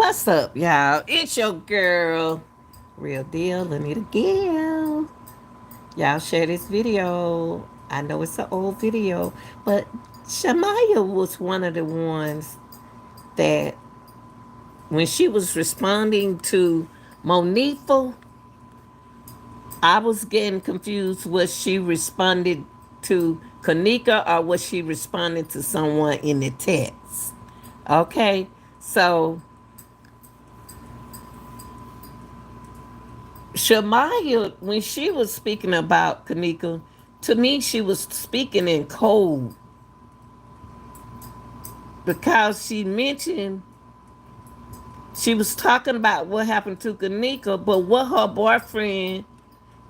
What's up, y'all? It's your girl, Real Deal, Anita Gill. Y'all share this video. I know it's an old video, but Shamaya was one of the ones that when she was responding to Monifa, I was getting confused. Was she responded to Kanika or was she responding to someone in the text? Okay, so Shamaya, when she was speaking about Kanika, to me she was speaking in code because she mentioned she was talking about what happened to Kanika, but what her boyfriend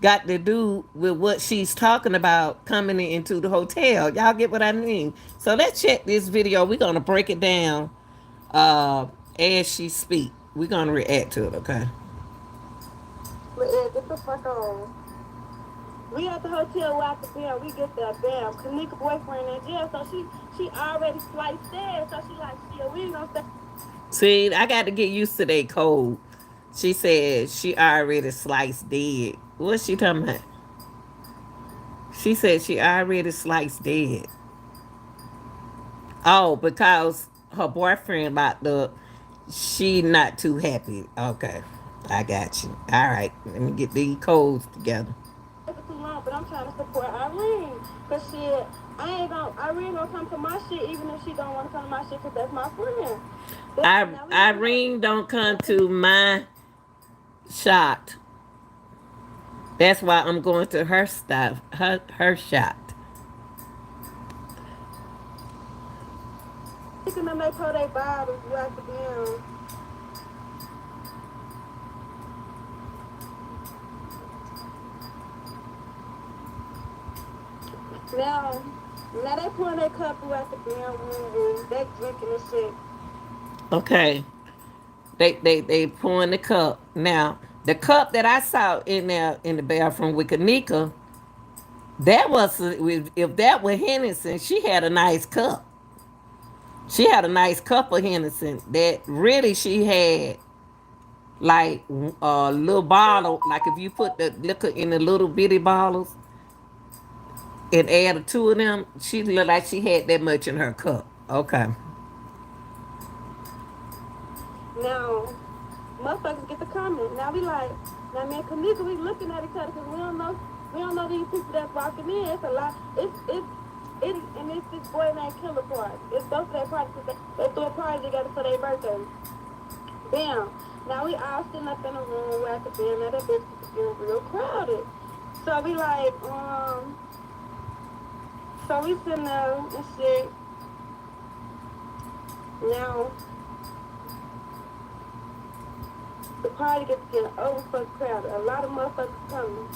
got to do with what she's talking about coming into the hotel. Y'all get what I mean? So let's check this video. We're gonna break it down uh as she speak. We're gonna react to it, okay? But yeah, get the fuck on. We at the hotel, we at the bam, we get there, bam. Kanika boyfriend in jail, so she already sliced there, so she like, shit, we ain't gonna stay. See, I got to get used to that code. She said she already sliced dead. What's she talking about? She said she already sliced dead. Oh, because her boyfriend about the, she not too happy. Okay, I got you. All right, let me get these codes together. For too long, but I'm trying to support Irene. Cause shit, Irene gonna come to my shit even if she don't wanna come to my shit cause that's my friend. Now we gonna go. Irene don't come to my shot. That's why I'm going to her stuff, her shot. Thinking them they pour their bottles, we at the bam. Now, now they pouring their cup through at the damn room and they drinking and shit. Okay, they pouring the cup. Now the cup that I saw in there in the bathroom with Kanika, that was if that were Henderson, she had a nice cup. She had a nice cup of Henderson that really she had like a little bottle. Like if you put the liquor in the little bitty bottles and add two of them, she looked like she had that much in her cup. Okay. Now, motherfuckers get the comment. Now we like, now me and Kanika, we looking at each other because we don't know these people that's walking in. It's a lot. And it's this boy named Killer Party. It's both of their parties because they threw a party together for their birthday. Bam. Now we all sitting up in the room, we're at the band, now that bitch is getting real crowded. So we like, so we sitting there and shit. Now, the party gets getting over fuck crowded. A lot of motherfuckers coming.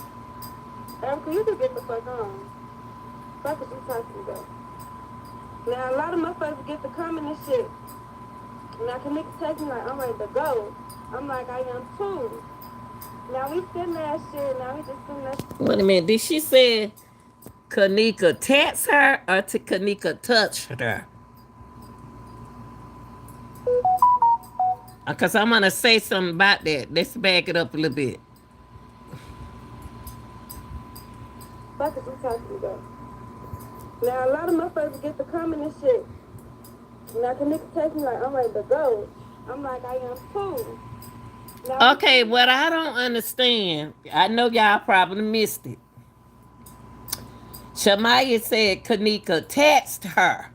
Erica, you can get the fuck on. Fuck what you talking about. Now, a lot of motherfuckers get to coming and shit. Now, can niggas text me like, I'm ready to go. I'm like, I am too. Now, we sitting there shit. Now, we just sitting there. Wait a minute. Did she say Kanika text her or to Kanika touch her? Because I'm going to say something about that. Let's back it up a little bit. Fuck what you talking about. Now, a lot of motherfuckers get to coming and shit. Now, can niggas text me like, I'm ready to go. I'm like, I am too. Now, Okay, what I don't understand, I know y'all probably missed it. Shamaya said Kanika text her.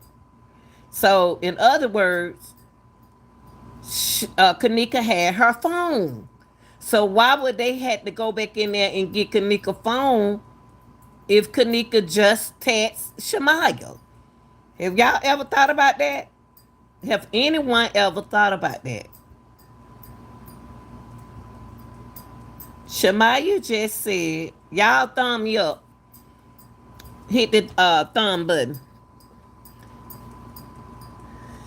So, in other words, Kanika had her phone. So why would they had to go back in there and get Kanika phone if Kanika just text Shamaya? Have y'all ever thought about that? Have anyone ever thought about that? Shamaya just said, y'all thumb me up. Hit the thumb button.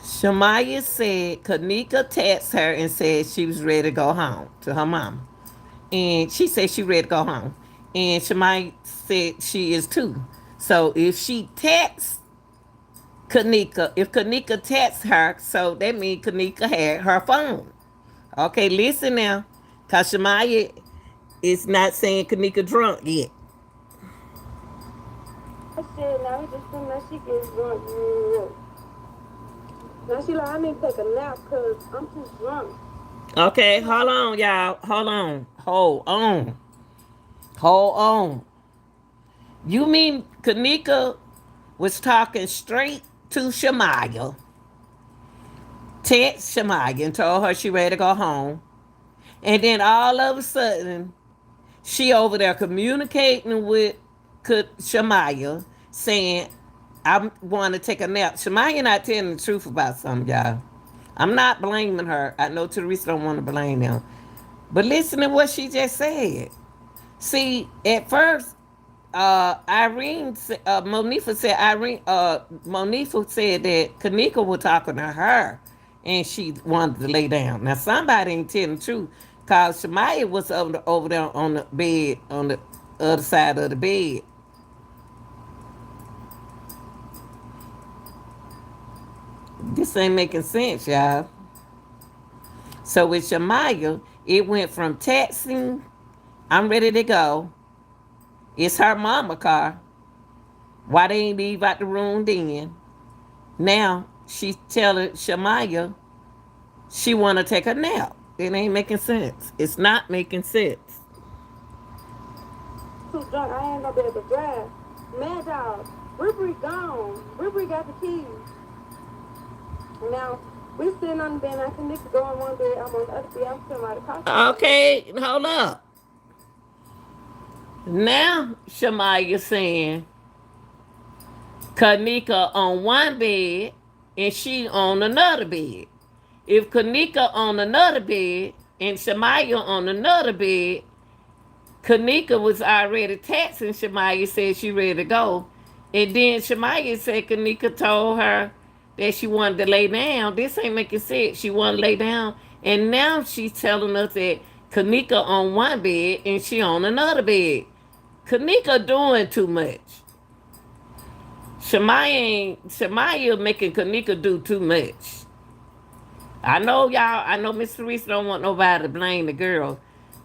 Shamaya said Kanika texted her and said she was ready to go home to her mom. And she said she ready to go home. And Shamaya said she is too. So if she texts Kanika, if Kanika texts her, so that means Kanika had her phone. Okay, listen now. Cause Shamaya is not saying Kanika drunk yet. I said, now he just seemed like she gets drunk. Yeah. Now she like, I need to take a nap because I'm too drunk. Okay, hold on, y'all. Hold on. Hold on. Hold on. You mean Kanika was talking straight to Shamaya, text Shamaya and told her she ready to go home. And then all of a sudden, she over there communicating with Shamaya, saying, I want to take a nap. Shamaya not telling the truth about something, y'all. I'm not blaming her. I know Teresa don't want to blame them. But listen to what she just said. See, at first, Monifa said Monifa said that Kanika was talking to her and she wanted to lay down. Now somebody ain't telling the truth because Shamaya was over there on the bed on the other side of the bed. This ain't making sense, y'all. So with Shamaya, it went from texting, I'm ready to go. It's her mama car. Why they ain't leave out the room then? Now she's telling Shamaya she want to take a nap. It ain't making sense. It's not making sense. Too drunk. I ain't gonna be able to drive. Mad dog. Ribery gone. Ribery got the keys. Now, we sitting on the bed. I can nigga go on one bed. I'm on the other bed. I'm sitting right across from her. Okay, hold up. Now Shamaya saying Kanika on one bed and she on another bed. If Kanika on another bed and Shamaya on another bed, Kanika was already texting Shamaya, said she ready to go. And then Shamaya said Kanika told her that she wanted to lay down. This ain't making sense. She wanted to lay down. And now she's telling us that Kanika on one bed and she on another bed. Kanika doing too much. Shamaya making Kanika do too much. I know y'all, I know Miss Teresa don't want nobody to blame the girl,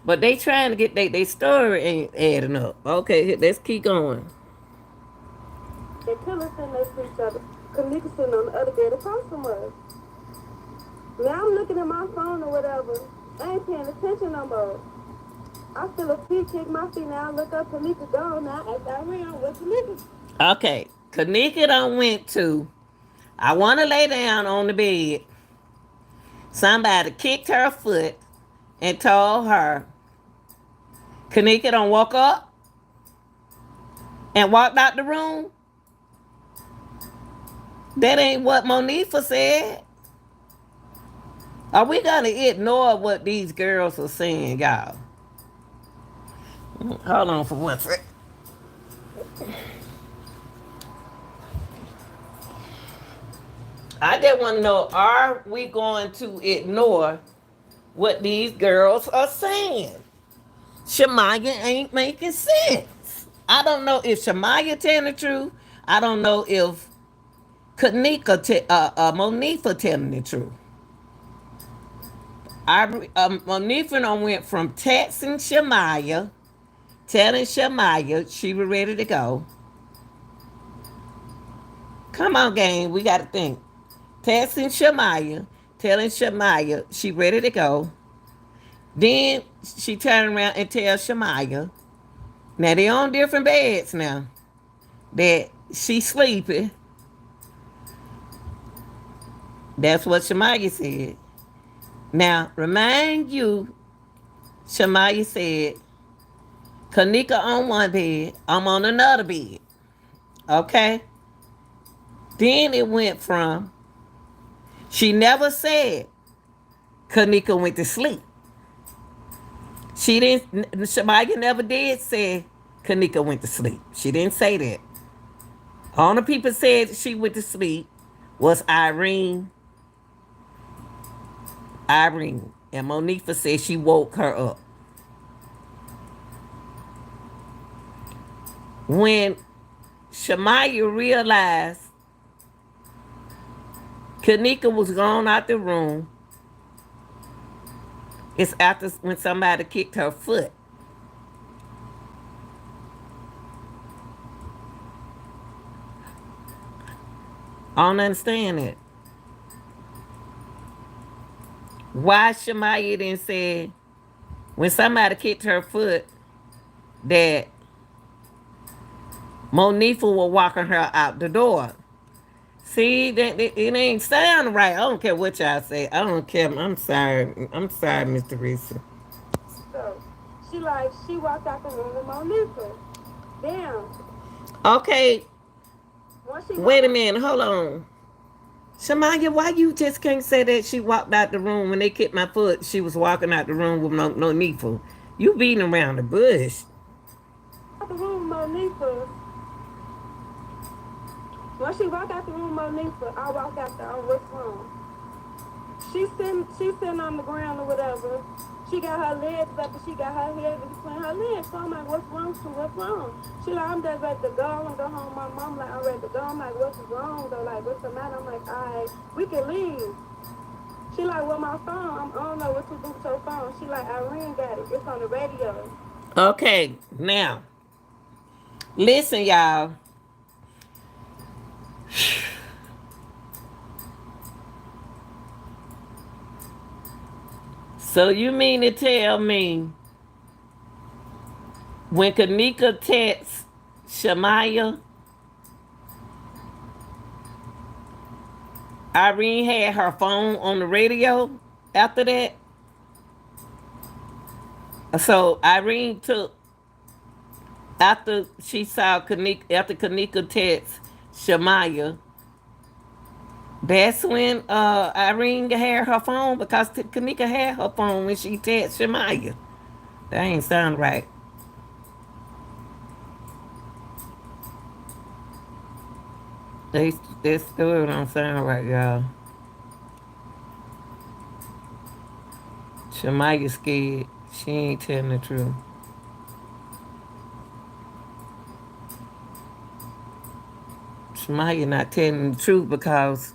but they trying to get they story ain't adding up. Okay, let's keep going. They pillow sitting next to each other. Kanika sitting on the other bed across from us. Now I'm looking at my phone or whatever. I ain't paying attention no more. I feel a feet kick my feet now. I look up, Kanika gone. Now I ask around, what's Kanika? Okay, Kanika done went to, I want to lay down on the bed. Somebody kicked her foot and told her, Kanika done woke up and walked out the room. That ain't what Monifa said. Are we gonna ignore what these girls are saying, y'all? Hold on for one second. I just want to know, are we going to ignore what these girls are saying? Shamaya ain't making sense. I don't know if Shamaya telling the truth. I don't know if Monifa telling the truth. Monifa went from texting Shamaya, telling Shamaya she was ready to go. Come on, gang, we got to think. Texting Shamaya, telling Shamaya she ready to go. Then she turned around and tells Shamaya, now they on different beds now, that she sleeping. That's what Shamaya said. Now, remind you, Shamaya said, Kanika on one bed, I'm on another bed. Okay? Then it went from, she never said Kanika went to sleep. She didn't, Shamaya never did say Kanika went to sleep. She didn't say that. All the people said she went to sleep was Irene. And Monifa said she woke her up. When Shamaya realized Kanika was gone out the room, It's after when somebody kicked her foot. I don't understand it. Why Shamaya didn't say when somebody kicked her foot that Monifa was walking her out the door? See, it ain't sound right. I don't care what y'all say. I don't care. I'm sorry. I'm sorry, Mr. Reese. So she walked out the room with Monica. Damn. Okay, Once she wait a walked, minute. Hold on. Shamaya, why you just can't say that she walked out the room when they kicked my foot? She was walking out the room with no needful. You beating around the bush. out the room with Monica. When she walked out the room with Monica, I walked out there. What's wrong? She's sitting on the ground or whatever. She got her legs up and she got her head in between her legs. So I'm like, what's wrong? So what's wrong? She like, I'm just ready to go. I want to go home. My mom like, I'm ready to go. I'm like, what's wrong though? Like, what's the matter? I'm like, all right, we can leave. She like, well, my phone. I don't know what you do with your phone. She like, Irene got it. It's on the radio. Okay, now listen, y'all. So you mean to tell me when Kanika texts Shamaya, Irene had her phone on the radio after that? So Irene took after she saw Kanika after Kanika text Shamaya, that's when Irene had her phone because Kanika had her phone when she texted Shamaya. That ain't sound right. They that still don't sound right, y'all. Shamaya scared. She ain't telling the truth. Shamaya not telling the truth because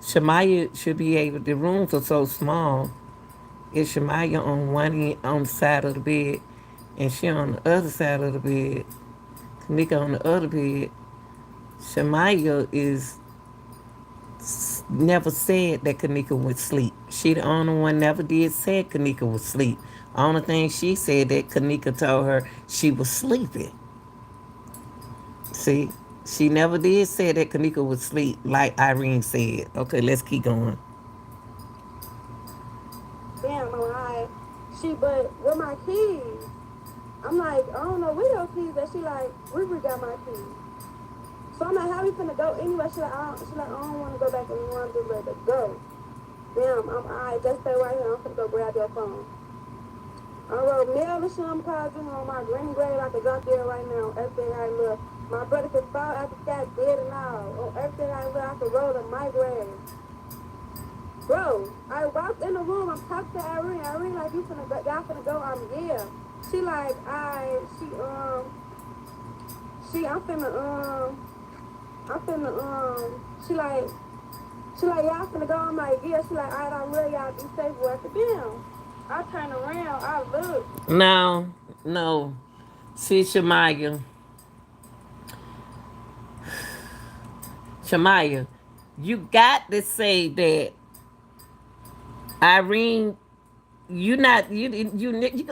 Shamaya should be able. The rooms are so small. It's Shamaya on one end, on the side of the bed, and she on the other side of the bed. Kanika on the other bed. Shamaya is never said that Kanika would sleep. She the only one never did say Kanika would sleep. Only thing she said that Kanika told her she was sleeping. See, she never did say that Kanika would sleep like Irene said. Okay, let's keep going. Damn, I'm like, but with my keys. I'm like, I don't know where your keys at. She like, River got my keys. So I'm like, how we finna go anyway? She like, I don't want to go back anymore. I'm just ready to go. Damn, I'm alright. Just stay right here. I'm finna go grab your phone. I wrote mail to some cards on my green grave. I could drop there right now. Everything I look. My brother could fall out the sky dead and all. On everything I look, I could roll to my grave. Bro, I walked in the room. I'm talking to Irene. Irene like, y'all finna go? Yeah. She like, I'm she like, y'all finna go? I'm like, yeah. She like, all right, I love y'all. Be safe. Work it down. I turn around. I look. No, no. See, Shamaya, you got to say that Irene. You not you.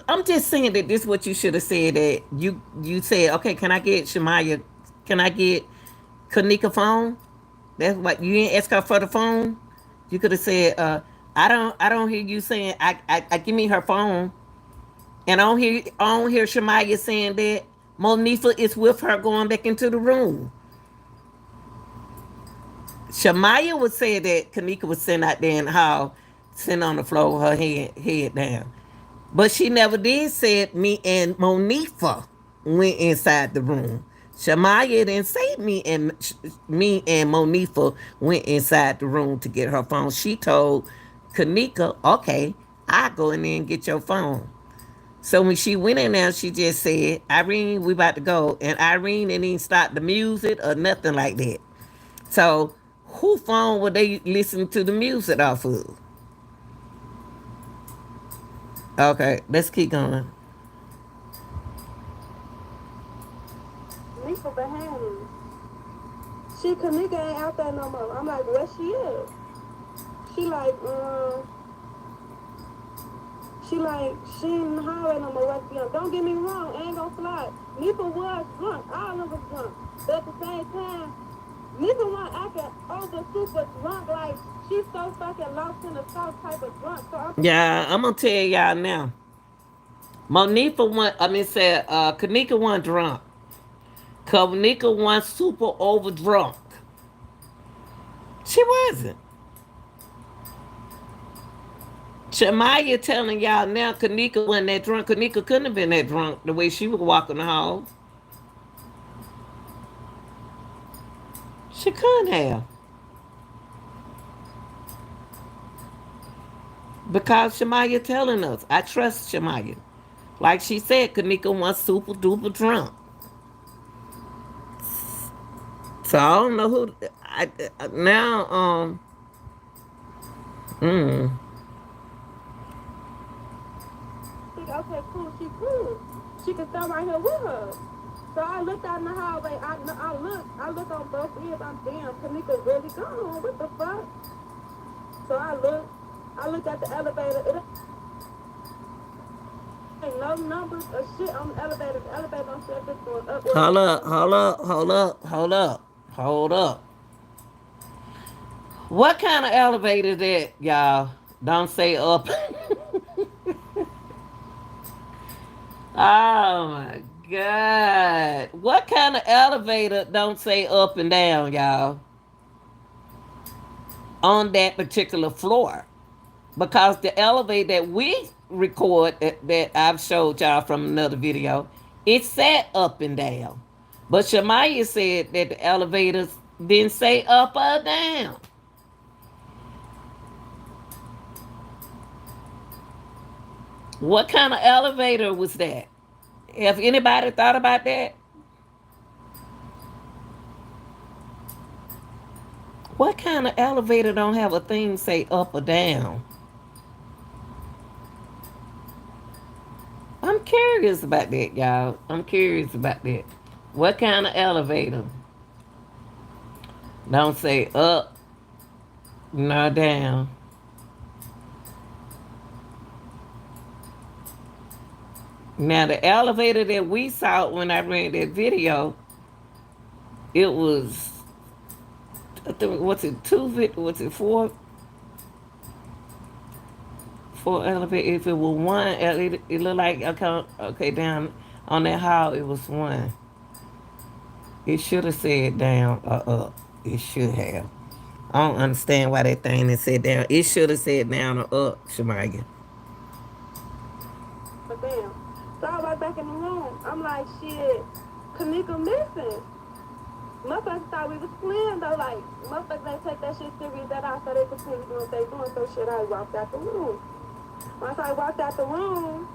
I'm just saying that this is what you should have said. That you said, okay, can I get Shamaya? Can I get Kanika phone? That's what you didn't ask her for the phone. You could have said, I don't hear you saying I give me her phone. And I don't hear Shamaya saying that Monifa is with her going back into the room. Shamaya would say that Kanika was sitting out there in the hall, sitting on the floor, her head down. But she never did say me and Monifa went inside the room. Shamaya didn't say me and Monifa went inside the room to get her phone. She told Kanika, okay, I go in there and get your phone. So when she went in there, she just said, Irene, we about to go. And Irene didn't even stop the music or nothing like that. So who phone would they listen to the music off of? Okay, let's keep going. Nifa behind me. She Kanika ain't out there no more. I'm like, where she at? She like, she ain't in the highway no more. What's young? Don't get me wrong, I ain't gonna fly. Nifa was drunk. All of us drunk. But at the same time, Nifa was acting over super drunk. Like, she's so fucking lost in the sauce type of drunk. So I'm Yeah, I'm gonna tell y'all now. Monifa went. I mean, said Kanika went drunk. Kanika went super over drunk. She wasn't. Shamaya telling y'all now Kanika wasn't that drunk. Kanika couldn't have been that drunk the way she was walking the hall. She couldn't have. Because Shamaya telling us. I trust Shamaya. Like she said, Kanika was super duper drunk. So I don't know who. Now mm, like, okay, cool, she cool. She can stay right here with her. So I looked out in the hallway. I look on both ends. I'm damn, Kanika really gone. What the fuck? So I looked at the elevator. It ain't no numbers or shit on the elevator. The elevator don't say if it's going up or hold it's up, going hold down. up, hold up, hold up, hold up. What kind of elevator that y'all? Don't say up. Oh my god. What kind of elevator don't say up and down, y'all? On that particular floor. Because the elevator that we record that I've showed y'all from another video, it sat up and down. But Shamaya said that the elevators didn't say up or down. What kind of elevator was that? Have anybody thought about that? What kind of elevator don't have a thing say up or down? I'm curious about that, y'all. I'm curious about that. What kind of elevator don't say up nor down? Now the elevator that we saw when I ran that video, it was I think what's it two? What's it four elevator? If it was one, it looked like okay down on that hall it was one. It should have said down or up. It should have. I don't understand why that thing that said down. It should have said down or up, Shamaya. But damn. So I was back in the room. I'm like, shit, Kanika missing. Motherfuckers thought we was playing though. Like, motherfuckers ain't take that shit serious at all, so they continue doing what they doing. So shit, I walked out the room. Once I walked out the room,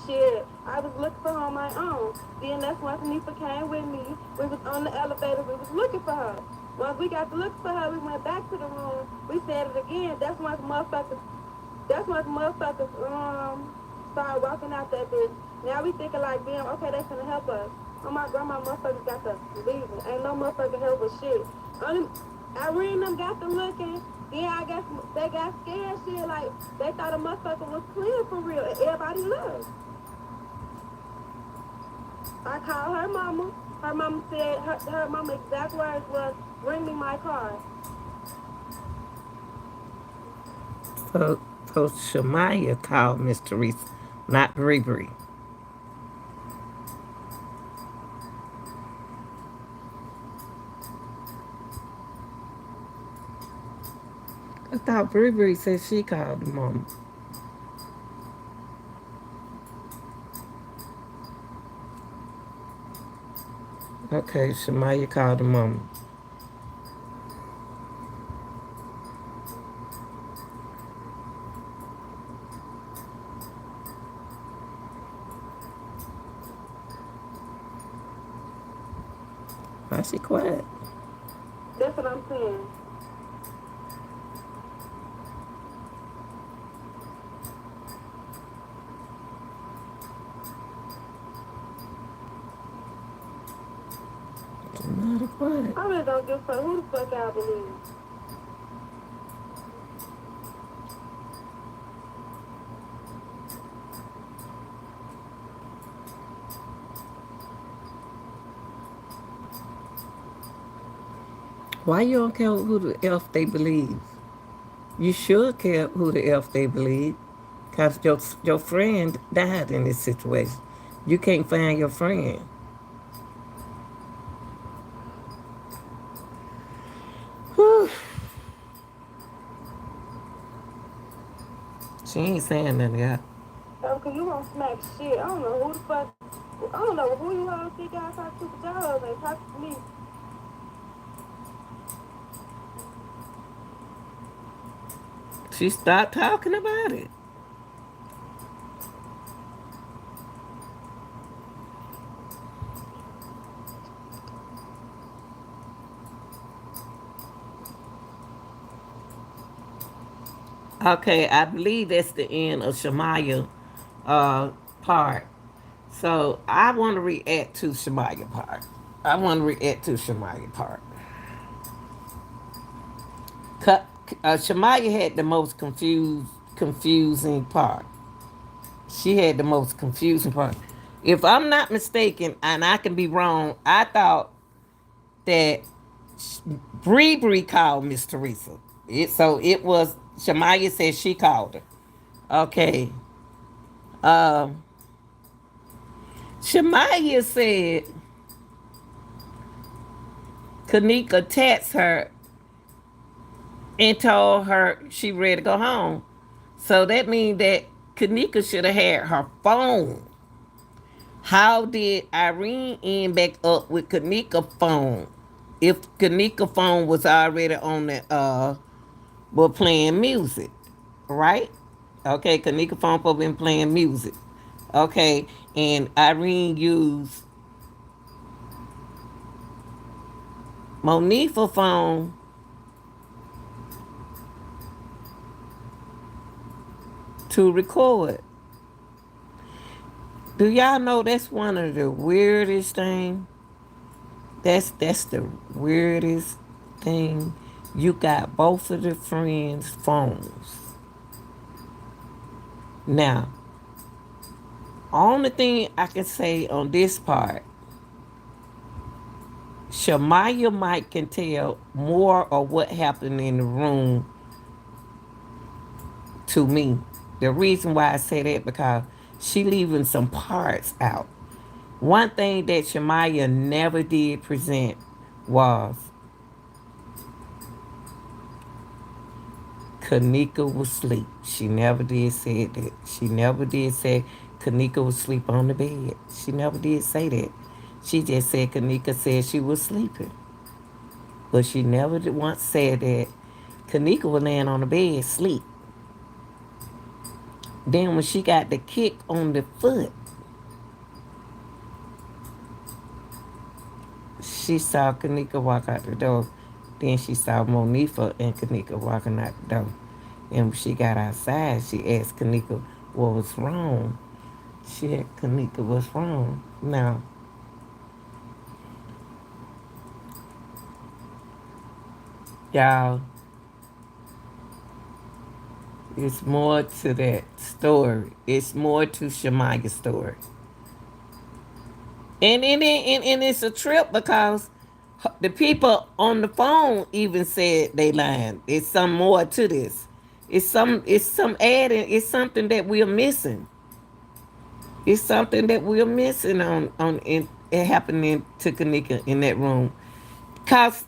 shit, I was looking for her on my own. Then that's once Nifa came with me. We was on the elevator. We was looking for her. Once we got to look for her, we went back to the room. We said it again. That's once motherfuckers. That's once motherfuckers started walking out that bitch. Now we thinking like, damn, okay, they finna help us. Oh my grandma, motherfuckers got to leave. Ain't no motherfucking help us shit. Only Irene them got to looking. Then I guess they got scared shit. Like they thought a motherfucker was clear for real. And everybody looked. I called her mama. Her mama said, her mama exact words was, bring me my car. So Shamaya called Miss Teresa, not Bree Bree. I thought Bree Bree said she called the mom. Okay, Shamaya called the mom. Why she quiet? That's what I'm saying. What? I really don't give a fuck who the fuck I believe. Why you don't care who the F they believe? You should care who the F they believe. Because your friend died in this situation. You can't find your friend. Whew. She ain't saying nothing yet. So, cause you won't smack shit. I don't know who the fuck. I don't know who you all think I talk to, but y'all ain't talking to me. She stopped talking about it. Okay, I believe that's the end of Shamaya part. So I want to react to Shamaya part. I want to react to Shamaya part. Shamaya had the most confusing part. She had the most confusing part. If I'm not mistaken, and I can be wrong, I thought that Bree called Miss Teresa. So it was Shamaya said she called her. Okay. Um, Shamaya said Kanika texted her and told her she ready to go home. So that means that Kanika should have had her phone. How did Irene end back up with Kanika phone if Kanika phone was already on the were playing music, right? Okay, Kanika phone for been playing music. Okay, and Irene used Monifa phone to record. Do y'all know that's one of the weirdest things? That's the weirdest thing. You got both of the friends' phones. Now, only thing I can say on this part, Shamaya might can tell more of what happened in the room to me. The reason why I say that because she leaving some parts out. One thing that Shamaya never did present was Kanika was asleep. She never did say that. She never did say Kanika was asleep on the bed. She never did say that. She just said Kanika said she was sleeping. But she never once said that Kanika was laying on the bed sleep. Then when she got the kick on the foot, she saw Kanika walk out the door. Then she saw Monifa and Kanika walking out the door. And when she got outside, she asked Kanika what was wrong. She had Kanika what's wrong. Now, y'all, it's more to that story. It's more to Shamaya's story. And it's a trip because the people on the phone even said they lying. It's some more to this. It's some adding. It's something that we're missing. It's something that we're missing on it happening to Kanika in that room. Cause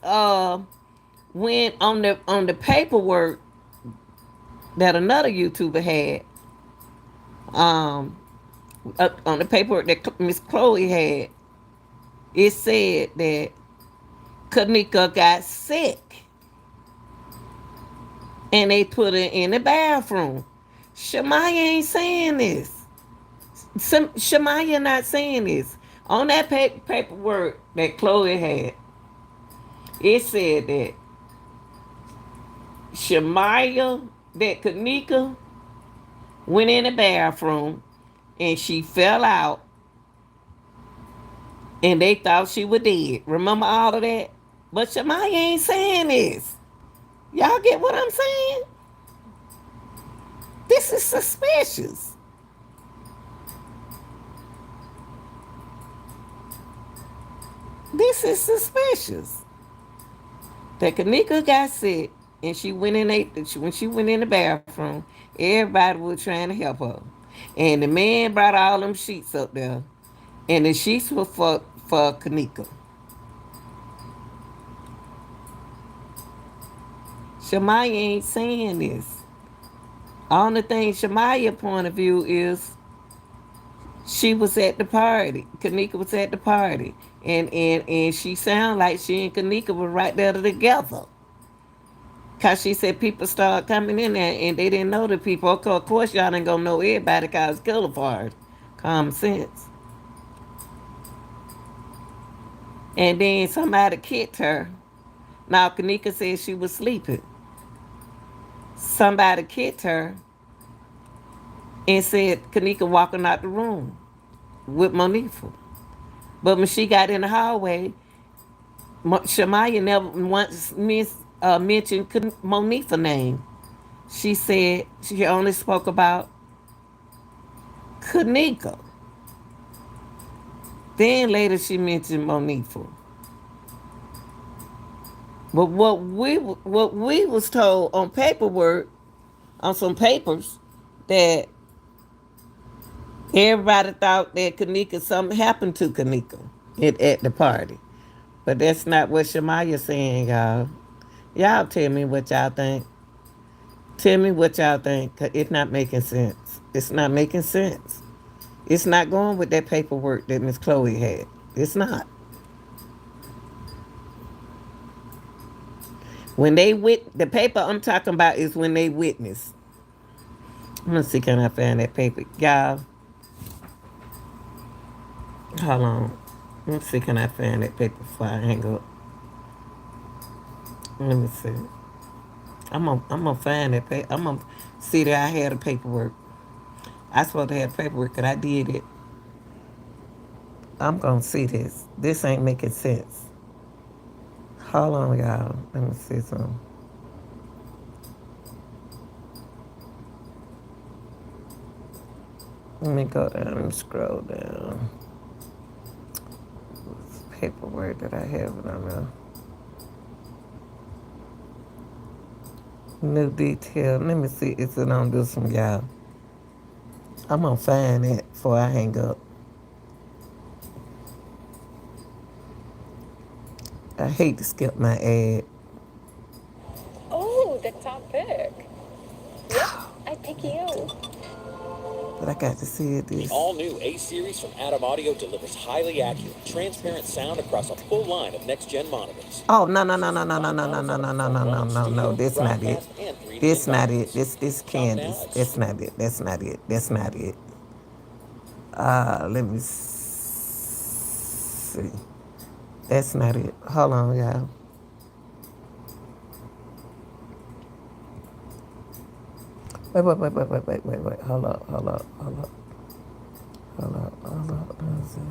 when on the paperwork that another YouTuber had, um on the paperwork that Miss Chloe had, it said that Kanika got sick and they put her in the bathroom. Shamaya ain't saying this. Shamaya not saying this. On that paperwork that Chloe had, it said that Shamaya, that Kanika went in the bathroom and she fell out and they thought she was dead. Remember all of that? But Shamaya ain't saying this. Y'all get what I'm saying? This is suspicious. This is suspicious. That Kanika got sick and she went in when she went in the bathroom, everybody was trying to help her. And the man brought all them sheets up there. And the sheets were for Kanika. Shamaya ain't saying this. Only thing Shamaya point of view is she was at the party. Kanika was at the party. And she sound like she and Kanika were right there together. Cause she said people start coming in there and they didn't know the people. Of course y'all ain't gonna know everybody cause it's killer party. Common sense. And then somebody kicked her. Now Kanika said she was sleeping. Somebody kicked her and said Kanika walking out the room with Monifa. But when she got in the hallway, Shamaya never once mentioned Monifa's name. She said she only spoke about Kanika. Then later she mentioned Monifa. But what we was told on paperwork, on some papers, that everybody thought that Kanika something happened to Kanika at the party. But that's not what Shamaya saying, y'all. Y'all tell me what y'all think. Tell me what y'all think. 'Cause it's not making sense. It's not making sense. It's not going with that paperwork that Miss Chloe had. It's not. When they the paper I'm talking about is when they witness. I'm gonna see can I find that paper, y'all. Hold on. Let me see can I find that paper before I hang up. Let me see. I'm gonna find that paper. I'm gonna see that I had the paperwork. I supposed to have paperwork, cause I did it. I'm gonna see this. This ain't making sense. Hold on, y'all. Let me see something. Let me go down and scroll down. Paperwork that I have on there. New detail. Let me see. Is it on this one, y'all? I'm gonna find it before I hang up. I hate to skip my ad. Oh, the top pick. Yep, I pick you. But I got to see it. The all-new A-Series from Atom Audio delivers highly accurate, transparent sound across a full line of next-gen monitors. Oh no no no no no no no no no no no no no no no! This not it. This not it. This Candace. That's not it. That's not it. That's not it. Let me see. That's not it. Hold on, y'all. Wait. Hold up. Hold up. Let me see.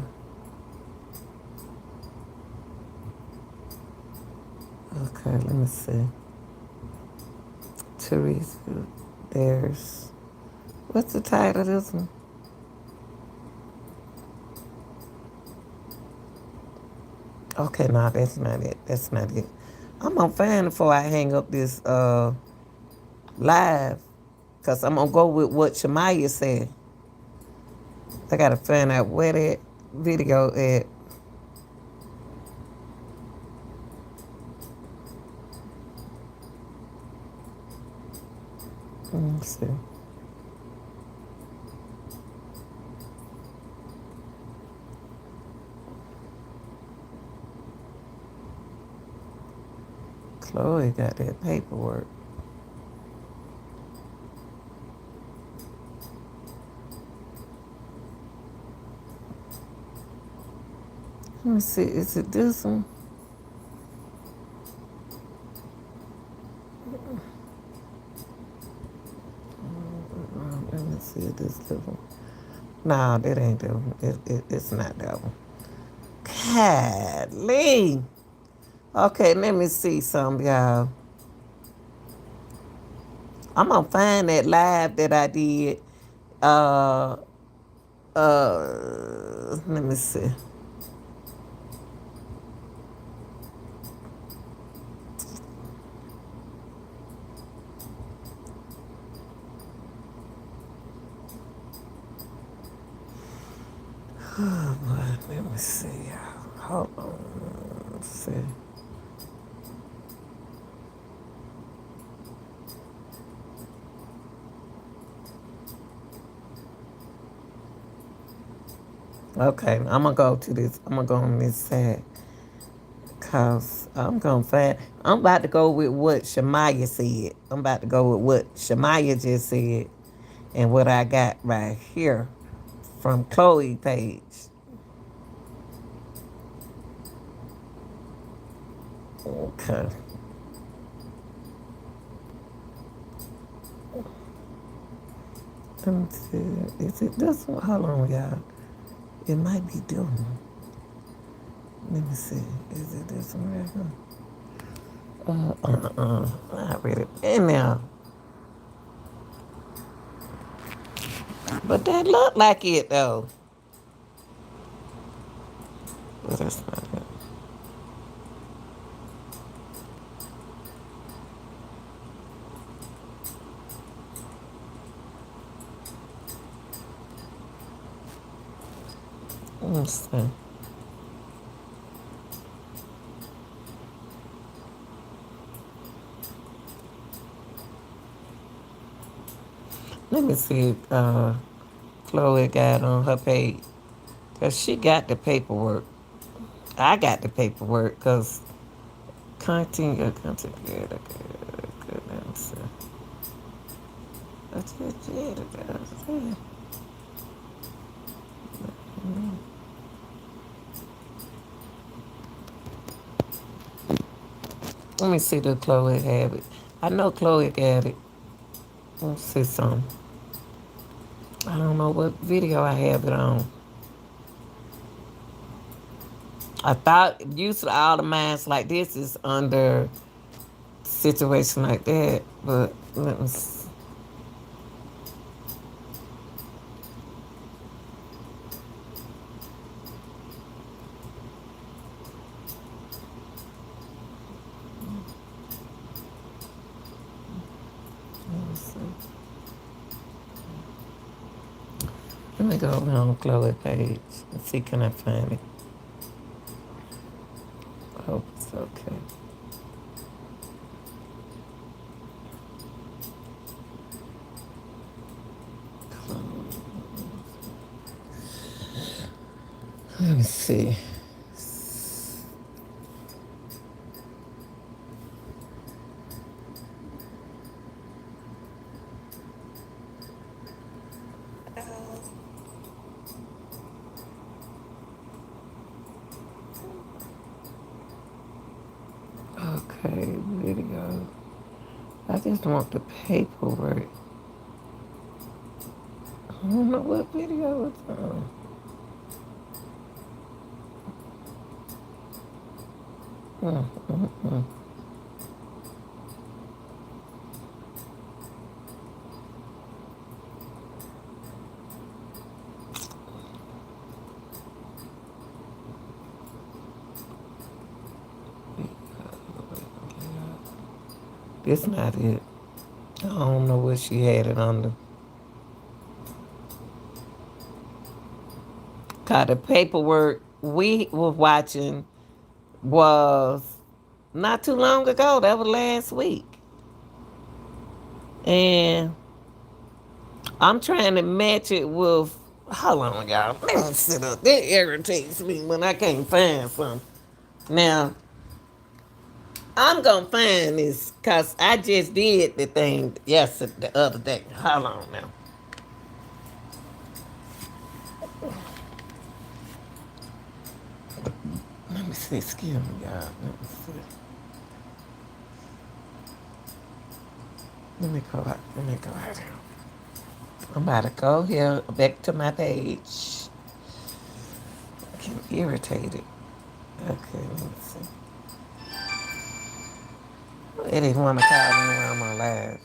Okay, let me see. Teresa, there's. What's the title of this one? Okay, no, that's not it. That's not it. I'm gonna find it before I hang up this live, cause I'm gonna go with what Shamaya said. I gotta find out where that video at. Let me see. Chloe got that paperwork. Let me see. Is it this one? Let me see if this one. No, that ain't that one. It's not that one. Golly. Okay, let me see some, y'all. I'm gonna find that live that I did. Uh, let me see. Oh boy, let me see. Hold on. Let's see. Okay, I'm gonna go to this. I'm gonna go on this side. Cause I'm gonna find. I'm about to go with what Shamaya said. I'm about to go with what Shamaya just said, and what I got right here from Chloe page. Okay. Let me see. Is it this one? Hold on, y'all. It might be doing. Let me see. Is it this one right here? Not really. In there. But that look like it though. But that's not it. Let me see. Let me see. Chloe got on her page. Cause she got the paperwork. I got the paperwork because content good. Let's see. That's it. Let me see the Chloe have it. I know Chloe got it. Let's see some. I don't know what video I have it on. I thought usually all the mines like this is under situation like that, but let me see. Let me see. Let me go on Chloe page and see can I find it. I hope it's okay. Let me see. Okay, video. I just want the paperwork. I don't know what video it's on. Mm. This not it. I don't know what she had it under. Cause the paperwork we were watching was not too long ago. That was last week. And I'm trying to match it with, hold on, y'all. Let me sit up. That irritates me when I can't find something. Now, I'm going to find this because I just did the thing yesterday, the other day. Hold on now. Let me see. Excuse me, y'all. Let me see. Let me go out here. I'm about to go here back to my page. I'm irritated. Okay, let me see. They didn't want to call me while I'm on live.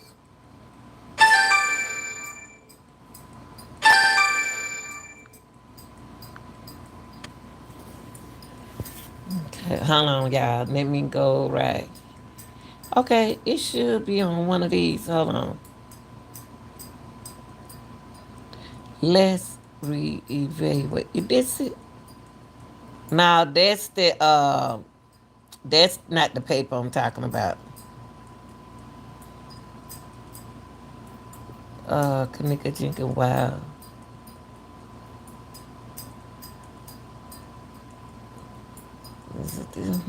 Okay, hold on, y'all. Let me go right. Okay, it should be on one of these. Hold on. Let's reevaluate. Is this it? No, that's not the paper I'm talking about. Kanika Jenkins, wow. Is it this?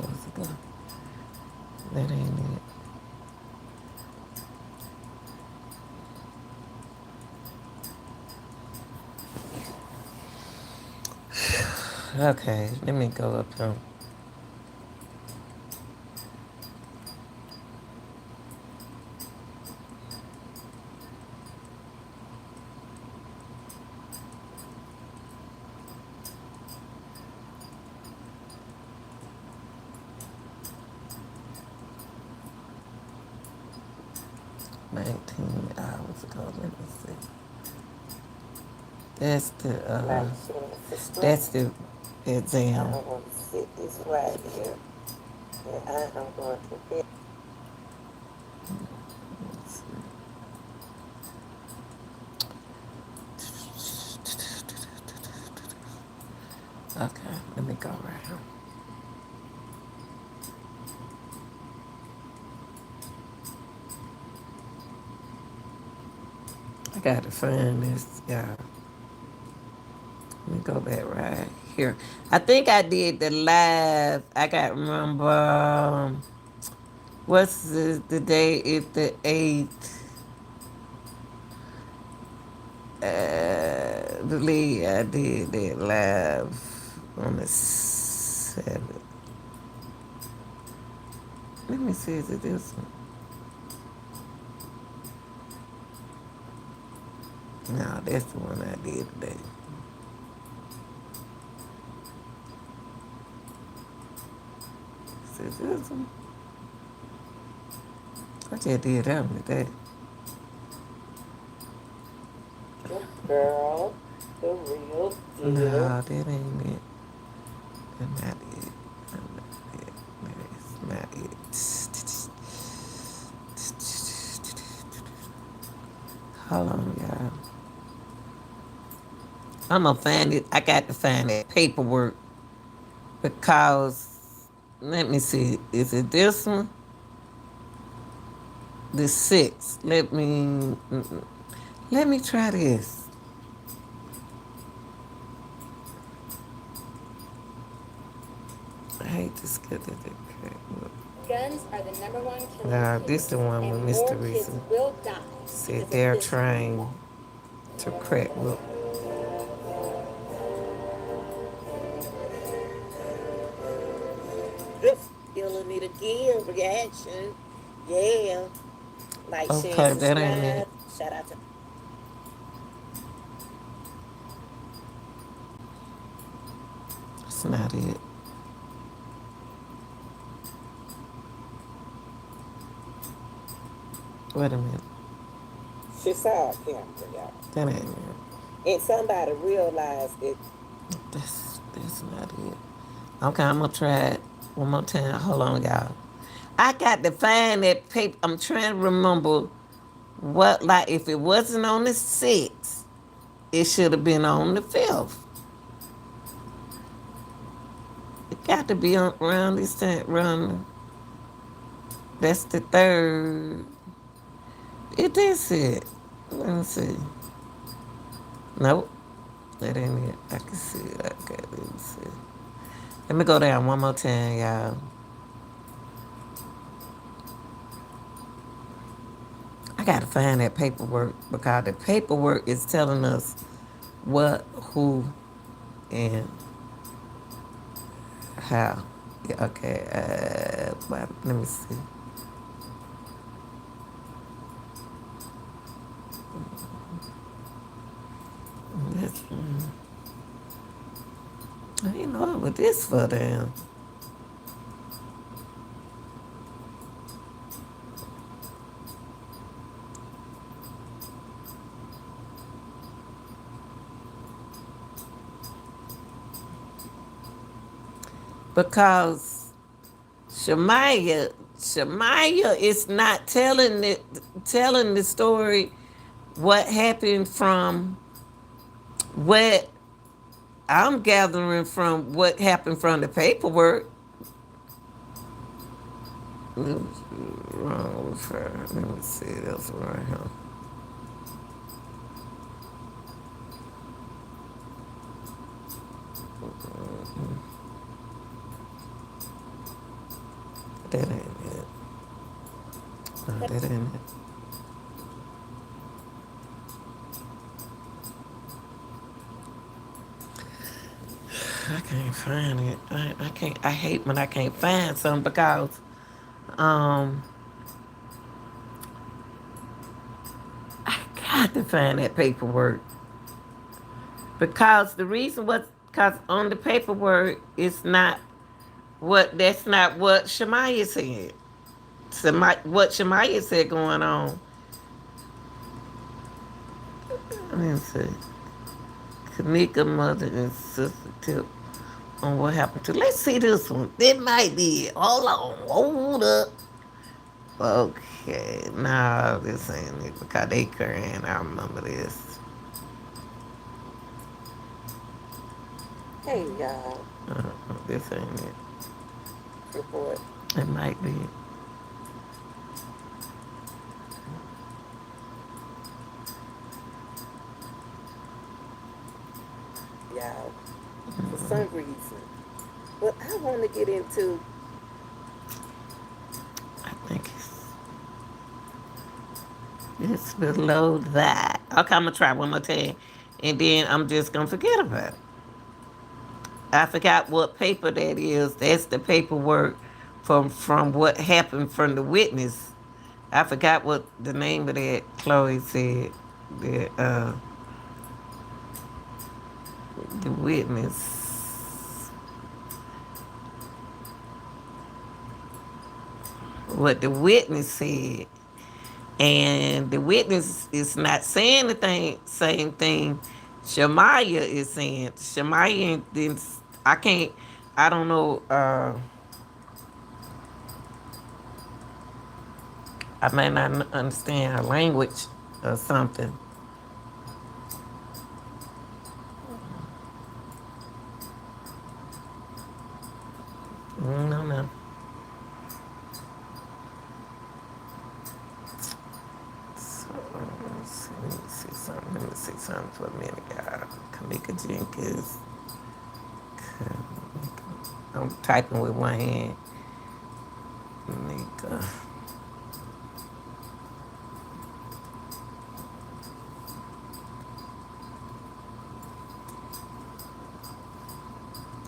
What's it go? That ain't it. Okay, let me go up here. 19 hours ago. Let me see. That's the exam. I want to sit this right here. And I am going to fit. Okay, let me go right here. I gotta find this, yeah. Let me go back right here. I think I did the live. I got to remember what's the day? It's the 8th. I believe I did that live on the 7th. Let me see, is it this one? No, that's the one I did today. Is it this one? I just did that one today. Girl, the real deal. No, that ain't it. That's not it. That's not it. That's not it. Hold on, y'all. I'm gonna find it. I got to find that paperwork because let me see. Is it this one? The 6th. Let me try this. I hate to skip it. Guns are the number one killer. Nah, this is the one with Mr. Reese Will die. said they're trying to crack whoop. Just feeling it again, reaction. Yeah. Like okay, that ain't it. Shout out to That's not it. Wait a minute. She saw a camera, y'all. That ain't it. And somebody realized it. That's not it. Okay, I'm gonna try it one more time. Hold on, y'all. I got to find that paper. I'm trying to remember what, like, if it wasn't on the 6th, it should have been on the 5th. It got to be around this time. Around, that's the 3rd. It is it. Let me see. Nope, that ain't it. I can see it. Okay, let me see. Let me go down one more time, y'all. I gotta find that paperwork because the paperwork is telling us what, who, and how. Yeah, okay, let me see. This one. I didn't know it was this for them. Because Shamaya is not telling the story what happened from what I'm gathering from what happened from the paperwork. Wrong with her. Let me see. That's right here. That ain't it. No, that ain't it. I can't find it. I can't. I hate when I can't find something because um I got to find that paperwork because the reason was because on the paperwork it's not that's not what Shamaya said. What Shamaya said going on. Let me see. Kanika mother and sister tip on what happened to. Let's see this one. It might be it. Hold on. Hold up. Okay. Nah, this ain't it because they current. I remember this. Hey, y'all. This ain't it. Report. It might be it. Y'all. For some reason. But I want to get into. I think it's below that. Okay, I'm gonna try one more time, and then I'm just gonna forget about it. I forgot what paper that is. That's the paperwork from what happened from the witness. I forgot what the name of that Chloe said. The witness. What the witness said. And the witness is not saying the same thing Shamaya is saying. Shamaya didn't, I can't, I don't know, I may not understand her language or something. No, no. So, let me see something for a minute, y'all. Kamika Jenkins. I'm typing with one hand. Kamika.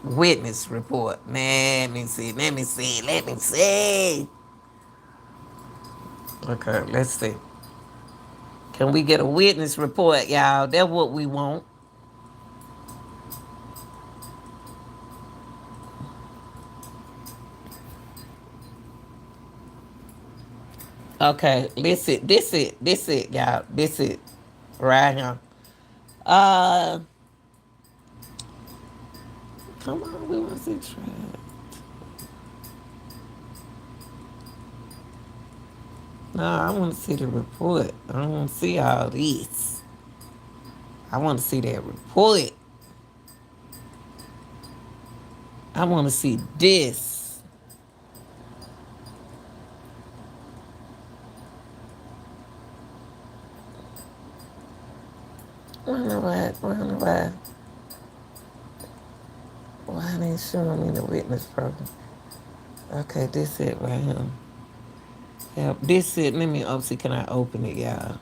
Witness report. Let me see. Let me see. Let me see. Okay, let's see. Can we get a witness report, y'all? That's what we want. Okay, listen. This it, y'all. This it. Right here. Uh, come on, we want to see try. No, I want to see the report. I don't want to see all this. I want to see that report. I want to see this. Wonder why? Wonder why? Why they showing me the witness program? Okay, this it right here. Yeah, this it. Let me see. Can I open it, y'all?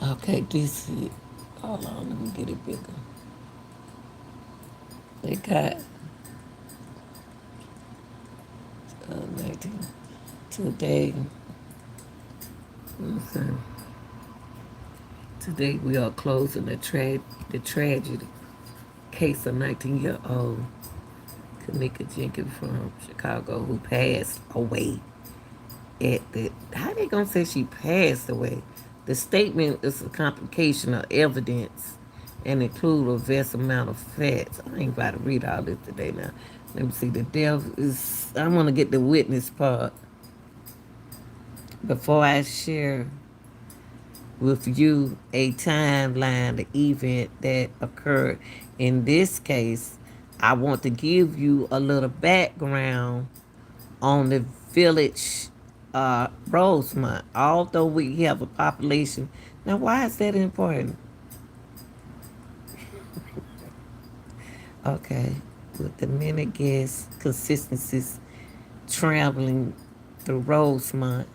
Okay, this it. Hold on, let me get it bigger. They got 19 today. Okay. Today we are closing the tragedy case of 19-year-old Kanika Jenkins from Chicago who passed away at the. How they gonna say she passed away? The statement is a complication of evidence and include a vast amount of facts. I ain't about to read all this today now. Let me see. The death is. I want to get the witness part before I share with you a timeline, the event that occurred. In this case, I want to give you a little background on the village Rosemont. Although we have a population, now why is that important? Okay, with the many guests, consistencies traveling through Rosemont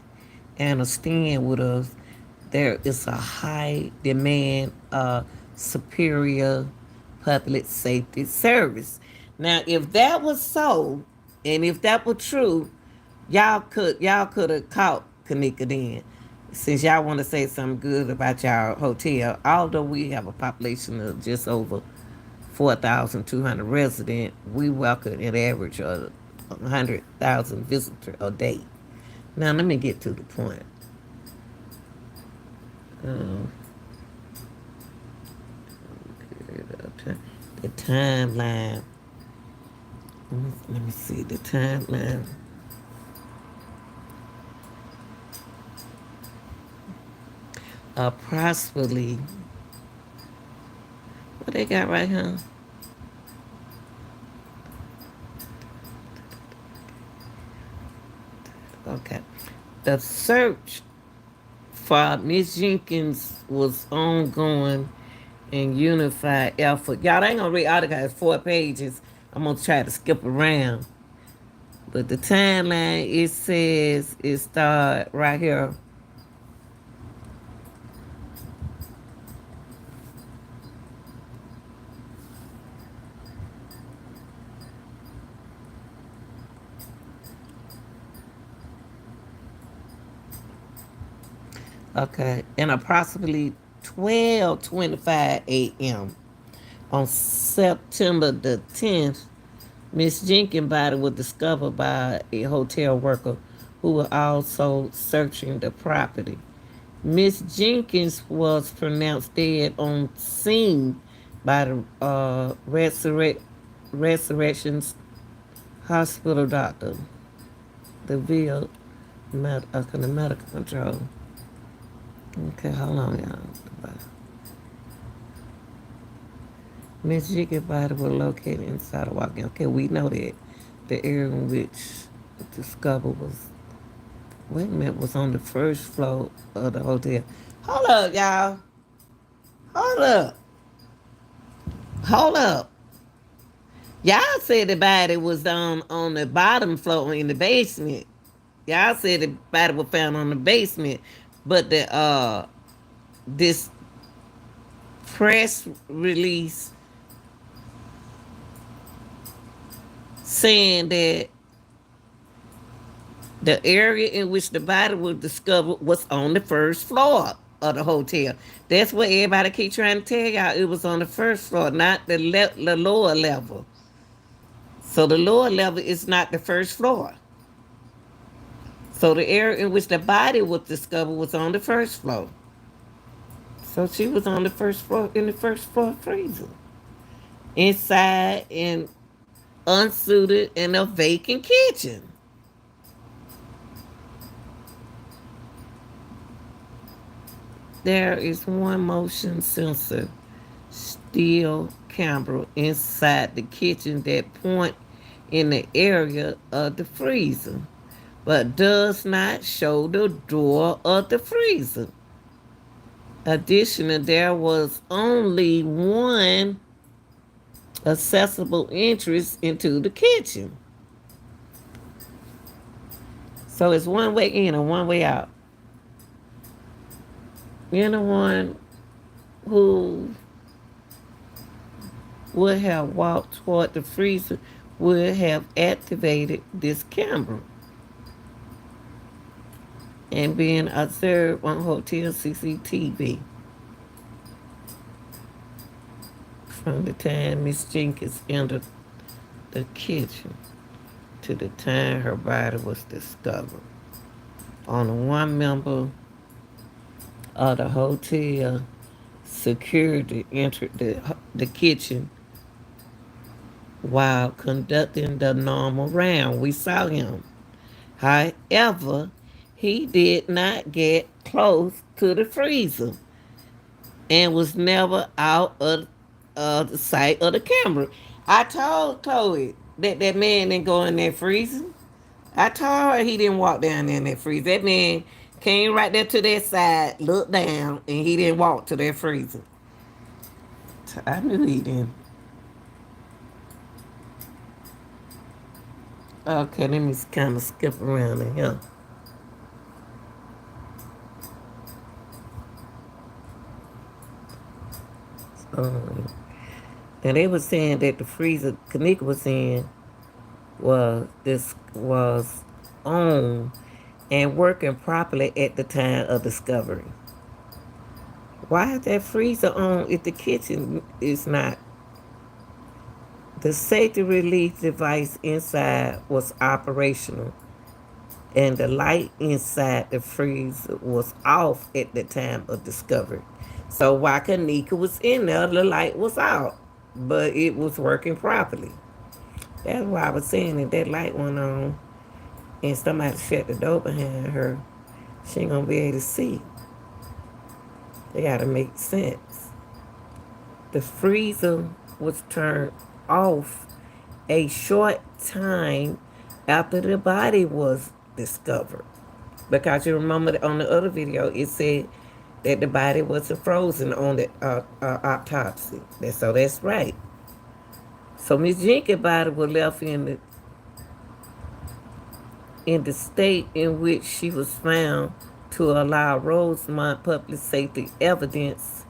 and a stand with us, there is a high demand of superior public safety service. Now, if that was so, and if that were true, y'all could have caught Kanika then. Since y'all want to say something good about y'all hotel, although we have a population of just over 4,200 residents, we welcome an average of 100,000 visitors a day. Now let me get to the point. Um, the timeline. Let me see the timeline. Approximately, what they got right here? Okay. The search for Miss Jenkins was ongoing and unified effort. Y'all ain't gonna read all the guys 4 pages. I'm gonna try to skip around. But the timeline it says it start right here. Okay. And approximately 12:25 a.m. on September the 10th, Miss Jenkins' body was discovered by a hotel worker who was also searching the property. Miss Jenkins was pronounced dead on scene by the Resurrections Hospital doctor, the the medical control. Okay, hold on, y'all. Miss Jenkins' body was located inside a walk-in. Okay, we know that. The area in which discovered was, wait a minute, was on the first floor of the hotel. Hold up, y'all. Hold up. Hold up. Y'all said the body was on the bottom floor in the basement. Y'all said the body was found on the basement. But the this press release saying that the area in which the body was discovered was on the first floor of the hotel. That's what everybody keep trying to tell y'all. It was on the first floor, not the lower level. So the lower level is not the first floor. So the area in which the body was discovered was on the first floor. So she was on the first floor in the first floor freezer. Inside and unsuited in a vacant kitchen. There is one motion sensor still camera inside the kitchen that point in the area of the freezer, but does not show the door of the freezer. Additionally, there was only one accessible entrance into the kitchen. So it's one way in and one way out. Anyone who would have walked toward the freezer would have activated this camera and been observed on hotel CCTV from the time Miss Jenkins entered the kitchen to the time her body was discovered. Only one member of the hotel security entered the kitchen while conducting the normal round. We saw him. However, he did not get close to the freezer and was never out of the sight of the camera. I told Chloe that that man didn't go in that freezer. I told her he didn't walk down there in that freezer. That man came right there to that side, looked down, and he didn't walk to that freezer. I knew he didn't. Okay, let me kind of skip around in here. Um, and they were saying that the freezer, Kanika was saying, was on and working properly at the time of discovery. Why is that freezer on if the kitchen is not? The safety release device inside was operational, and the light inside the freezer was off at the time of discovery. So while Kanika was in there, the light was out, but it was working properly. That's why I was saying that that light went on and somebody shut the door behind her, she ain't gonna be able to see. They gotta make sense. The freezer was turned off a short time after the body was discovered. Because you remember that on the other video, it said that the body wasn't frozen on the autopsy. So that's right. So Miss Jenkins' body was left in the state in which she was found to allow Rosemont public safety evidence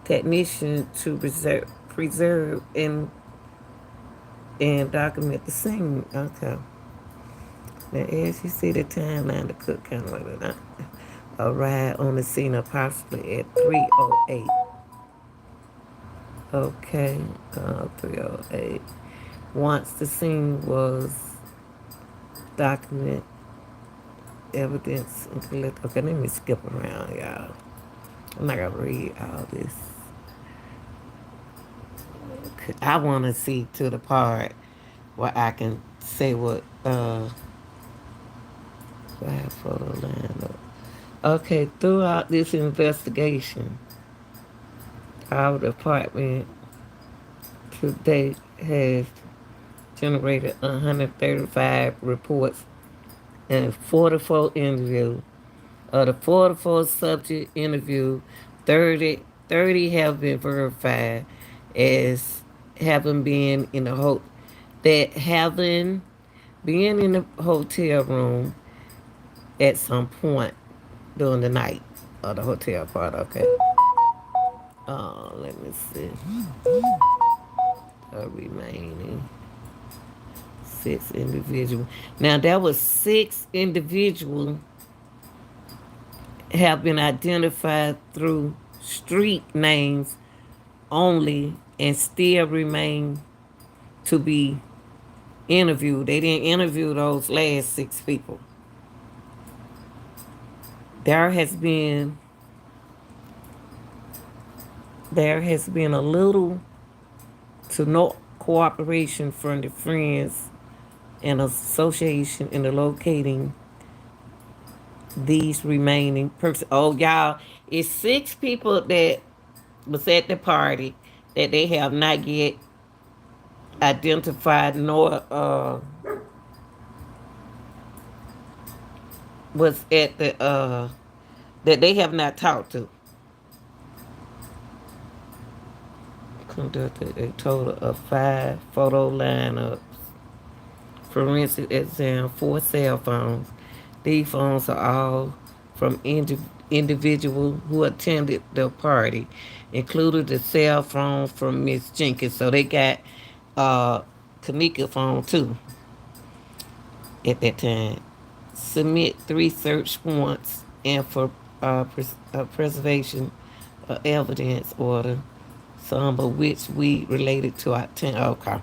technician to preserve and document the scene. Okay. Now, as you see the timeline, the cook kind of like that. Arrived on the scene approximately at 3:08. Okay, 3:08. Once the scene was document evidence and collect. Okay, let me skip around, y'all. I'm not gonna read all this. I want to see to the part where I can say what I have photo lined up. Okay, throughout this investigation, our department to date has generated 135 reports and 44 interviews. Of the 44 subject interview, 30 have been verified as having been in the that having been in the hotel room at some point during the night of the hotel part. Okay. Let me see. Remaining 6 individuals. Now that was 6 individuals have been identified through street names only and still remain to be interviewed. They didn't interview those last 6 people. There has been a little to no cooperation from the friends and association in the locating these remaining persons. Oh, y'all, it's 6 people that was at the party that they have not yet identified nor was at the that they have not talked to. Conducted a total of 5 photo lineups, forensic exam, 4 cell phones. These phones are all from individuals who attended the party. included the cell phone from Miss Jenkins. So they got uh Kanika phone too at that time. Submit 3 search warrants and for preservation of evidence order, some of which we related to our 10. Okay.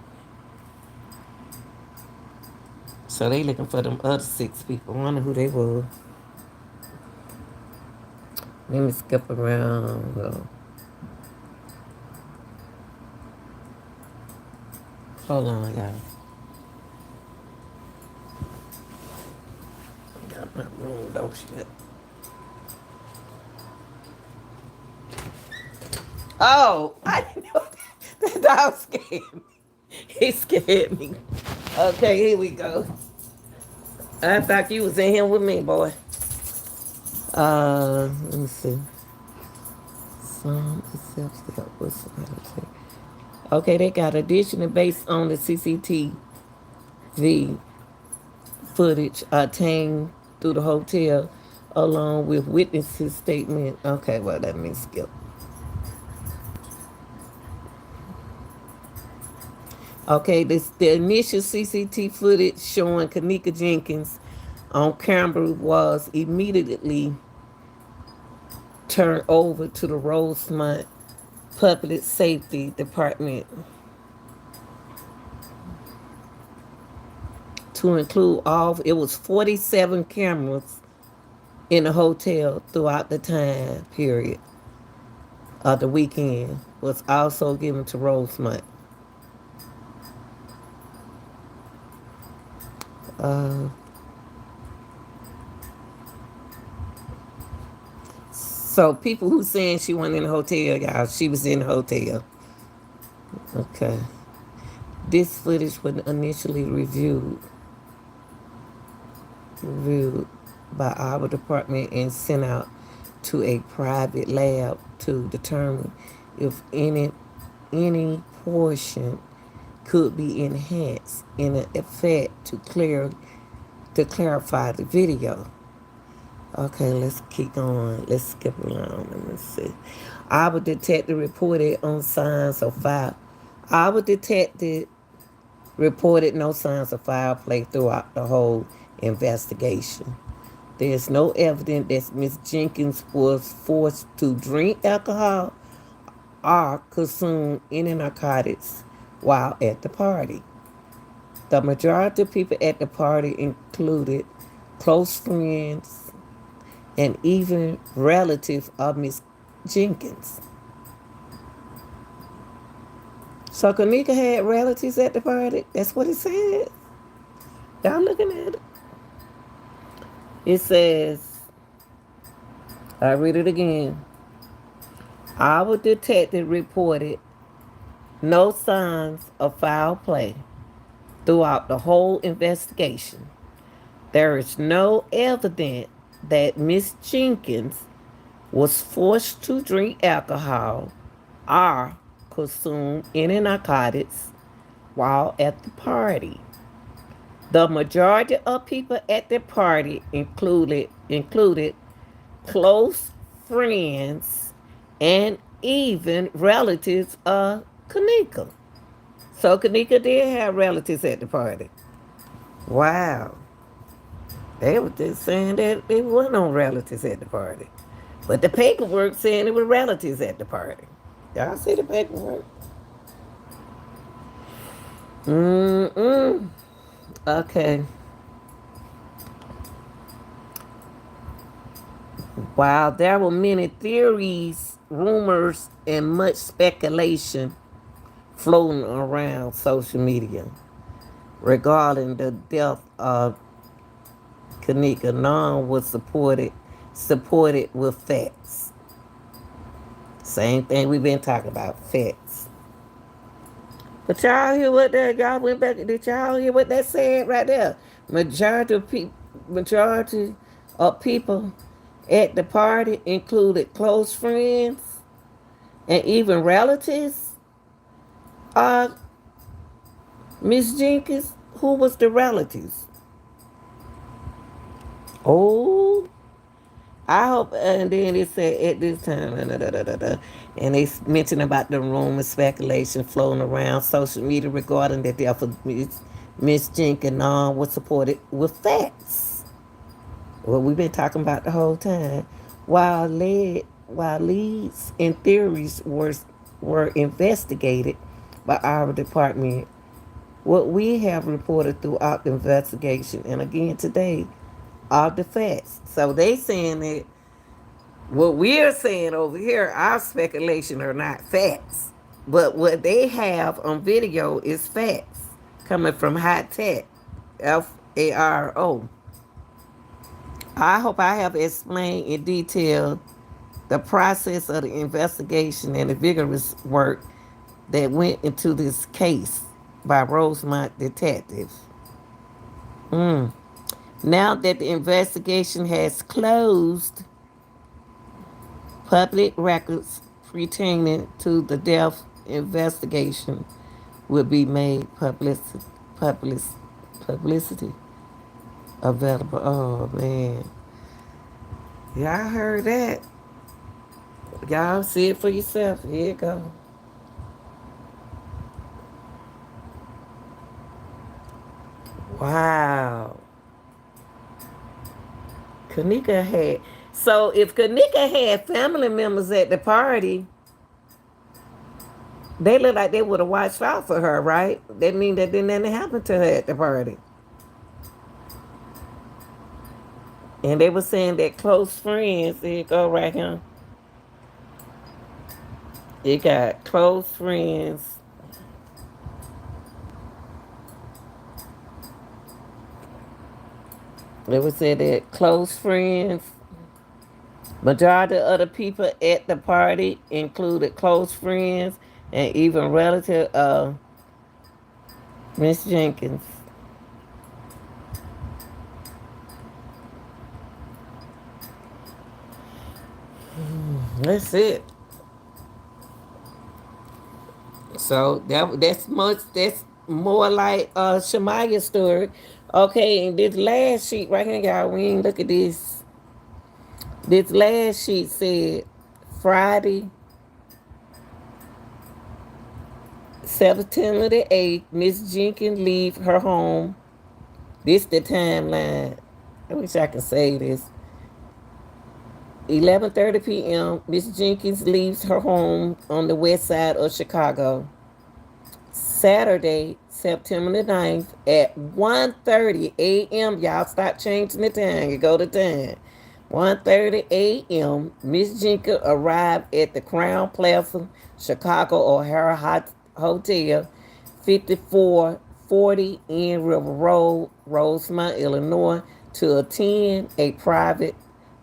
So they looking for them other 6 people. I wonder who they were. Let me skip around. Hold on, y'all. Got my room though, shit. Oh, I didn't know that. That dog scared me. He scared me. Okay, here we go. I thought you was in here with me, boy. Let me see. Some accepts the help with somebody. Okay, they got additional based on the CCTV footage obtained through the hotel, along with witnesses' statement. Okay, well that means skip. Okay, this the initial CCTV footage showing Kanika Jenkins on camera was immediately turned over to the Rosemont Public Safety Department to include all. It was 47 cameras in the hotel throughout the time period of the weekend was also given to Rosemont. Uh, so people who saying she wasn't in the hotel, y'all, she was in the hotel. Okay. This footage was initially reviewed by our department and sent out to a private lab to determine if any portion could be enhanced in an effect to clarify the video. Okay, let's keep going. Let's skip along. Let me see. Our detective reported on signs of foul. Our detective reported no signs of foul play throughout the whole investigation. There is no evidence that Miss Jenkins was forced to drink alcohol or consume any narcotics while at the party. The majority of people at the party included close friends and even relatives of Miss Jenkins. So Kanika had relatives at the party. That's what it said. Y'all looking at it. It says, I read it again. Our detective reported no signs of foul play throughout the whole investigation. There is no evidence that Miss Jenkins was forced to drink alcohol or consume any narcotics while at the party. The majority of people at the party included close friends and even relatives of Kanika. So Kanika did have relatives at the party. Wow. They were just saying that there were no relatives at the party. But the paperwork saying there were relatives at the party. Y'all see the paperwork? Mm-mm. Okay. While there were many theories, rumors, and much speculation floating around social media regarding the death of Kanika, none was supported with facts. Same thing we've been talking about, facts. But y'all hear what that y'all went back? Did y'all hear what that said right there? Majority of people at the party included close friends and even relatives of Miss Jenkins. Who was the relatives? Oh, I hope, and then it said at this time, and they mentioned about the rumor speculation floating around social media regarding the death of Miss Jenkins was supported with facts. Well, we've been talking about the whole time. While leads and theories were investigated by our department, what we have reported throughout the investigation, and again today, are the facts. So they saying that what we're saying over here, our speculation are not facts. But what they have on video is facts coming from high tech, FARO. I hope I have explained in detail the process of the investigation and the vigorous work that went into this case by Rosemont detectives. Mm. Now that the investigation has closed, public records pertaining to the death investigation will be made public, publicity available. Oh man, y'all heard that? Y'all see it for yourself. Here you go. Wow. Kanika had. So if Kanika had family members at the party, they look like they would have watched out for her, right? That mean that didn't nothing happen to her at the party. And they were saying that close friends, here you go right here. It got close friends. They would say that close friends. Majority of the people at the party included close friends and even relative of Miss Jenkins. That's it. So that's more like Shamaya's story. Okay, and this last sheet right here, y'all, we ain't look at this. This last sheet said Friday, September the 8th, Miss Jenkins leave her home. This the timeline. I wish I could say this. 11:30 p.m. Miss Jenkins leaves her home on the west side of Chicago. Saturday, September the 9th at 1:30 a.m. Y'all stop changing the time. You go to time. 1:30 a.m. Miss Jenkins arrived at the Crown Plaza, Chicago O'Hara Hotel, 5440 in River Road, Rosemont, Illinois, to attend a private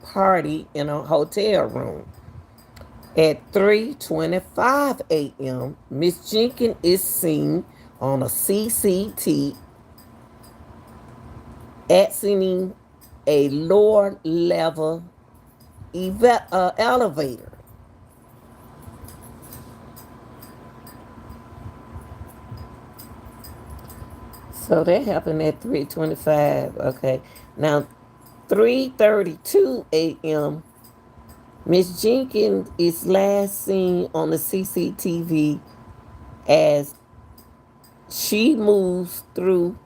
party in a hotel room. At 3:25 a.m., Miss Jenkins is seen on a CCT exiting a lower level elevator. So that happened at 3:25. Okay. Now 3:32 a.m. Miss Jenkins is last seen on the CCTV as she moves through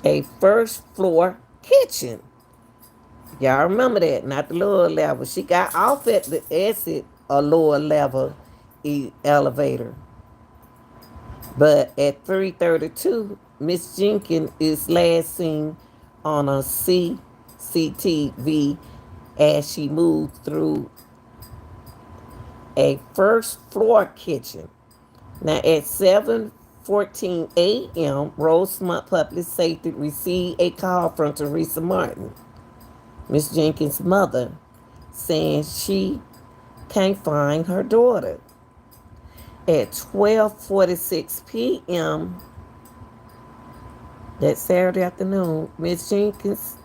a first floor kitchen. Y'all remember that, not the lower level. She got off at the exit a lower level elevator. But at 3:32, Miss Jenkins is last seen on a CCTV as she moved through a first floor kitchen. Now at 7:14 a.m., Rosemont Public Safety received a call from Teresa Martin, Miss Jenkins' mother, saying she can't find her daughter. At 12:46 p.m. that Saturday afternoon, Miss Jenkins'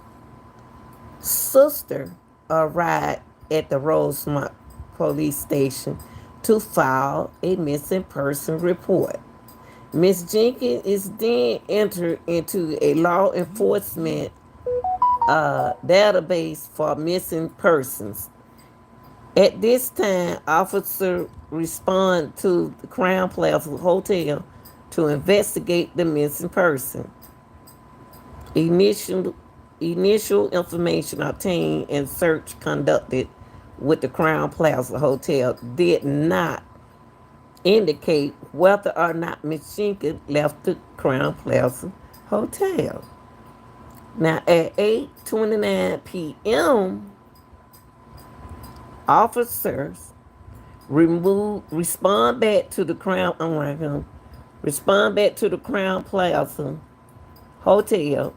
sister arrived at the Rosemont police station to file a missing person report. Miss Jenkins is then entered into a law enforcement database for missing persons. At this time, officers respond to the Crown Plaza Hotel to investigate the missing person. Initial, initial information obtained and search conducted with the Crown Plaza Hotel did not indicate whether or not Miss Jenkins left the Crown Plaza Hotel. Now at 8:29 p.m., officers respond back to the Crown respond back to the Crown Plaza Hotel.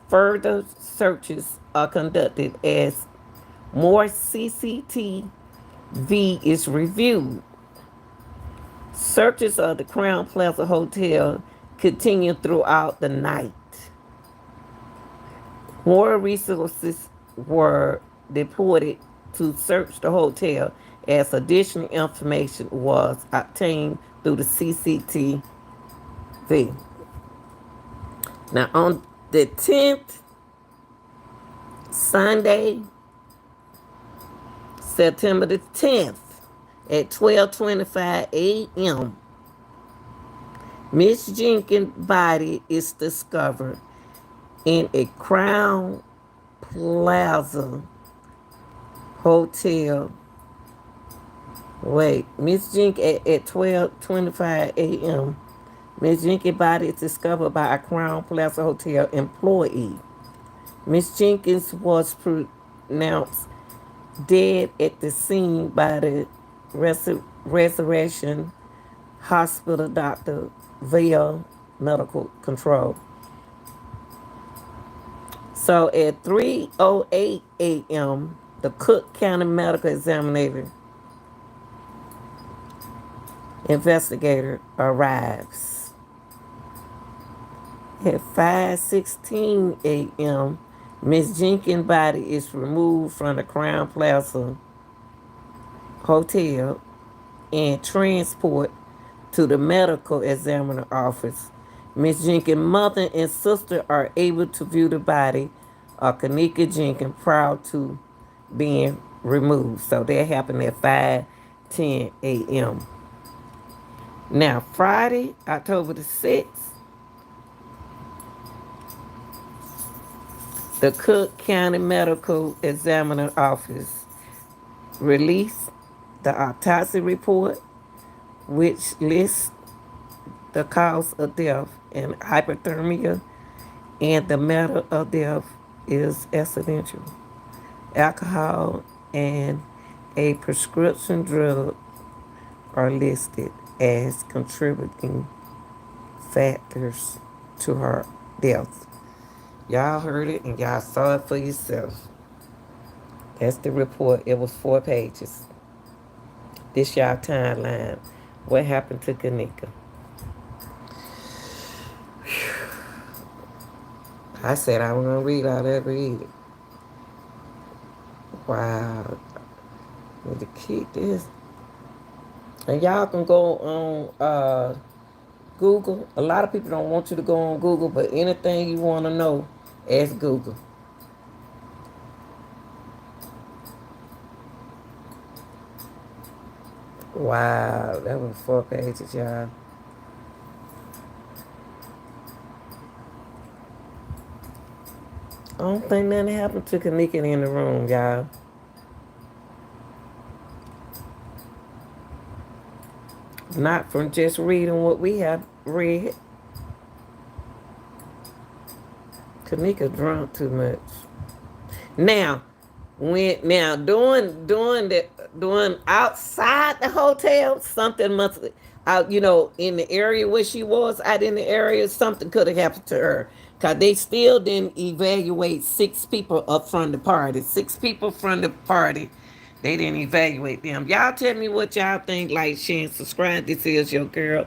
Further searches are conducted as more CCTV is reviewed. Searches of the Crown Plaza Hotel continue throughout the night. More resources were deployed to search the hotel as additional information was obtained through the CCTV. Now, on the 10th, Sunday, September the 10th, at 12:25 a.m., Miss Jenkins' body is discovered in a Crown Plaza Hotel. Wait, Miss Jenkins at 12:25 a.m. Miss Jenkins' body is discovered by a Crown Plaza Hotel employee. Miss Jenkins was pronounced dead at the scene by the Resurrection Hospital doctor via medical control. So at 3:08 a.m., the Cook County Medical Examiner investigator arrives. At 5:16 a.m., Miss Jenkins' body is removed from the Crown Plaza Hotel and transport to the medical examiner office. Miss Jenkins' mother and sister are able to view the body of Kanika Jenkins prior to being removed. So that happened at 5:10 a.m. Now, Friday, October the 6th, the Cook County Medical Examiner Office released the autopsy report, which lists the cause of death and hypothermia, and the matter of death is accidental. Alcohol and a prescription drug are listed as contributing factors to her death. Y'all heard it and y'all saw it for yourself. That's the report. It was 4 pages. This y'all timeline. What happened to Kanika? I said I was gonna read all that. Read it. Wow. Need to keep this. And y'all can go on Google. A lot of people don't want you to go on Google, but anything you want to know, ask Google. Wow, that was 4 pages, y'all. I don't think nothing happened to Kanika in the room, y'all. Not from just reading what we have read. Kanika drunk too much. Now, doing outside the hotel, something must out, in the area where she was, out in the area, something could have happened to her. Cause they still didn't evaluate 6 people up from the party. 6 people from the party. They didn't evaluate them. Y'all tell me what y'all think. Like, share, and subscribe. This is your girl,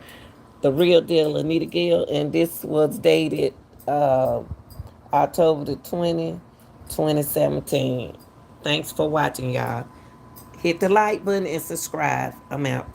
the real deal, Anita Gill, and this was dated October the 20th, 2017. Thanks for watching, y'all. Hit the like button and subscribe. I'm out.